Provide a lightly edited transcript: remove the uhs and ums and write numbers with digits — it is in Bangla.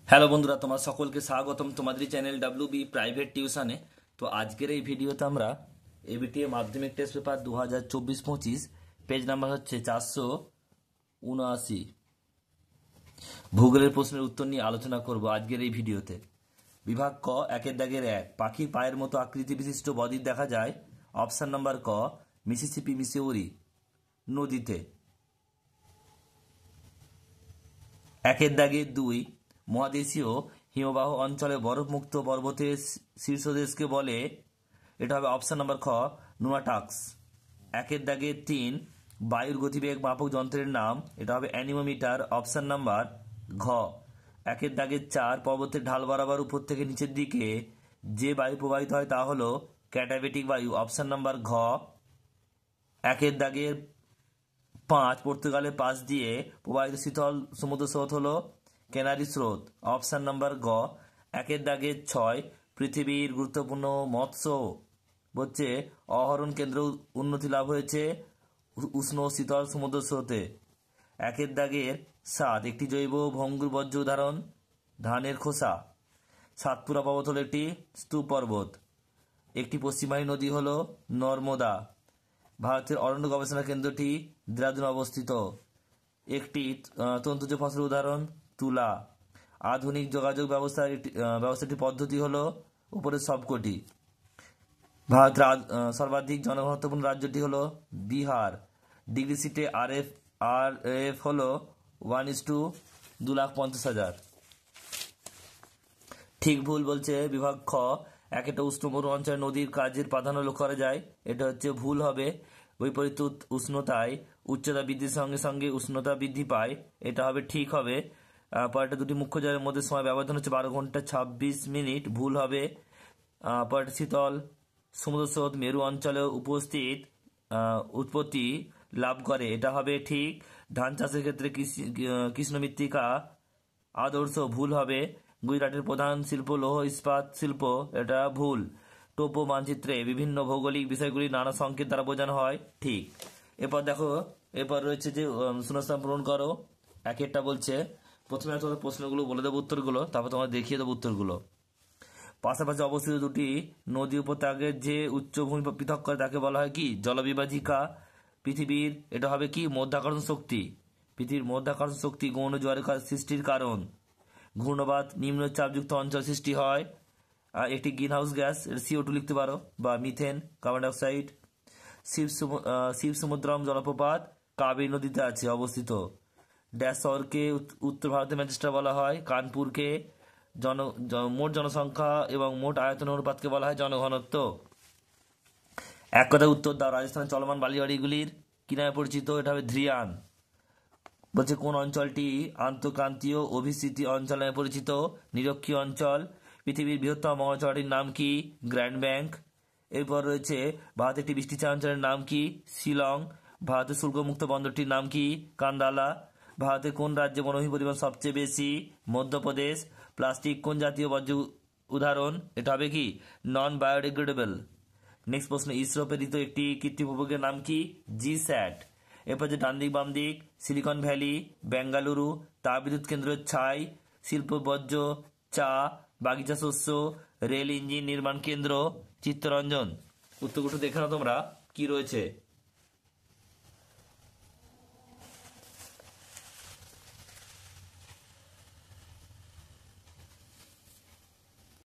হ্যালো বন্ধুরা, তোমার সকলকে স্বাগতম তোমাদের চ্যানেল ডাব্লিউবি প্রাইভেট টিউশনে। তো আজকের এই ভিডিওতে আমরা এবিটিএ মাধ্যমিক টেস্ট পেপার 2024-25 পেজ নাম্বার হচ্ছে 479 ভূগোলের প্রশ্নের উত্তর নিয়ে আলোচনা করব আজকের এই ভিডিওতে। বিভাগ ক, একের দাগের 1, পাখির পায়ের মতো আকৃতি বিশিষ্ট বদ্বীপ দেখা যায়। অপশান নাম্বার ক, মিসিসিপি মিসৌরি নদীতে। একের দাগের 2, মহাদেশীয় হিমবাহ অঞ্চলে বরফমুক্ত পর্বতের শীর্ষদেশকে বলে। এটা হবে অপশান নাম্বার খ, নুনাটাক্স। একের দাগের 3, বায়ুর গতিবেগ মাপক যন্ত্রের নাম। এটা হবে অ্যানিমোমিটার। অপশান নাম্বার ঘ। একের দাগের 4, পর্বতের ঢাল বরাবর উপর থেকে নিচের দিকে যে বায়ু প্রবাহিত হয় তা হলো ক্যাটাবেটিক বায়ু। অপশান নাম্বার ঘ। একের দাগের 5, পর্তুগালের পাশ দিয়ে প্রবাহিত শীতল সমুদ্র স্রোত হলো কেনারি স্রোত। অপশান নাম্বার গ। একের দাগের 6, পৃথিবীর গুরুত্বপূর্ণ মৎস্য হচ্ছে অহরণ কেন্দ্র উন্নতি লাভ হয়েছে উষ্ণ শীতল সমুদ্র স্রোতে। একের দাগের 7, একটি জৈব ভঙ্গুর বর্জ্য উদাহরণ ধানের খোসা। সাতপুরা পর্বত হল একটি স্তূপ পর্বত। একটি পশ্চিমবাহী নদী হল নর্মদা। ভারতের অরণ্য গবেষণা কেন্দ্রটি দেরাদুনে অবস্থিত। একটি তন্তুজ ফসলের উদাহরণ তুলা। আধুনিক যোগাযোগ ব্যবস্থাটি পদ্ধতি হলো উপরের সবকটি। ভারতের সর্বাধিক জনঘনত্বপূর্ণ রাজ্যটি হলো বিহার। ডিগ্রি সিটে আরএফ হলো 1:2,50,000। ঠিক ভুল বলছে বিভাগ খ, একটা উষ্ণমরু অঞ্চলে নদীর কাজের প্রাধান্য লক্ষ্য করা যায়। এটা হচ্ছে ভুল হবে। বৈপরীত্য উষ্ণতায় উচ্চতা বৃদ্ধির সঙ্গে সঙ্গে উষ্ণতা বৃদ্ধি পায়। এটা হবে ঠিক হবে। পরেরটা, দুটি মুখ্য জলের মধ্যে সময় ব্যবধান হচ্ছে 12 ঘন্টা 26 মিনিট। ভুল হবে। পরেরটা, শীতল সমুদ্র স্রোত মেরু অঞ্চলে উৎপত্তি লাভ করে। এটা হবে ঠিক। ধান চাষের ক্ষেত্রে কৃষ্ণ মৃত্তিকা আদর্শ। ভুল হবে। গুজরাটের প্রধান শিল্প লৌহ ইস্পাত শিল্প। এটা ভুল। টোপো মানচিত্রে বিভিন্ন ভৌগোলিক বিষয়গুলি নানা সংকেত দ্বারা বোঝানো হয়। ঠিক। এরপর দেখো, এরপর রয়েছে যে শূন্যস্থান পূরণ করো। একটা বলছে, প্রথমে তোমাদের প্রশ্নগুলো বলে দেবো উত্তরগুলো, তারপর তোমার দেখিয়ে দেবো উত্তরগুলো। পাশাপাশি অবস্থিত দুটি নদী উপত্যকাকে যে উচ্চভূমি পৃথক করে তাকে বলা হয় কি? জলবিভাজিকা। পৃথিবীর, এটা হবে কি? মধ্যাকর্ষণ শক্তি। পৃথিবীর মধ্যাকর্ষণ শক্তি গৌণ জোয়ারের সৃষ্টির কারণ। ঘূর্ণবাত নিম্নচাপযুক্ত অঞ্চল সৃষ্টি হয়। একটি গ্রিনহাউস গ্যাস, CO2 লিখতে পারো, বা methane, carbon dioxide. Shiva Samudram জলপ্রপাত কাবেরী নদীতে আছে অবস্থিত। ড্যাশ শহরকে উত্তর ভারতের ম্যানচেস্টার বলা হয়। কানপুরকে মোট জনসংখ্যা এবং মোট আয়তন অনুপাতকে বলা হয় জনঘনত্ব। এক কথা উত্তর দাও। রাজস্থানের চলমান বালিবাড়িগুলির কি নামে পরিচিত? এটা হবে ধ্রিয়ান। বলছে কোন অঞ্চলটি আন্তঃক্রান্তীয় অভিসৃতি অঞ্চল নামে পরিচিত? নিরক্ষীয় অঞ্চল। পৃথিবীর বৃহত্তম মহাসাগরটির নাম কি? Grand bank. এরপর রয়েছে ভারতের একটি বৃষ্টিছায়া অঞ্চলের নাম কি? শিলং। ভারতের শুল্কমুক্ত বন্দরটির নাম কি? কান্দালা। ভারতের কোন রাজ্যে বনভূমি পরিমাণ সবচেয়ে বেশি? মধ্যপ্রদেশ। প্লাস্টিক কোন জাতীয় বর্জ্য উদাহরণ? এটা হবে কি? Non biodegradable. নেক্সট প্রশ্ন, ইসরো প্রেরিত একটি কৃত্রিম উপগ্রহের নাম কি? জিস্যাট। এরপর যে ডান দিক বাম দিক, সিলিকন ভ্যালি, বেঙ্গালুরু, তাপবিদ্যুৎ কেন্দ্র ছাই, শিল্প বর্জ্য, চা, বাগিচা শস্য, রেল ইঞ্জিন নির্মাণ কেন্দ্র, চিত্তরঞ্জন। উত্তরগুলো দেখে নাও তোমরা কি রয়েছে।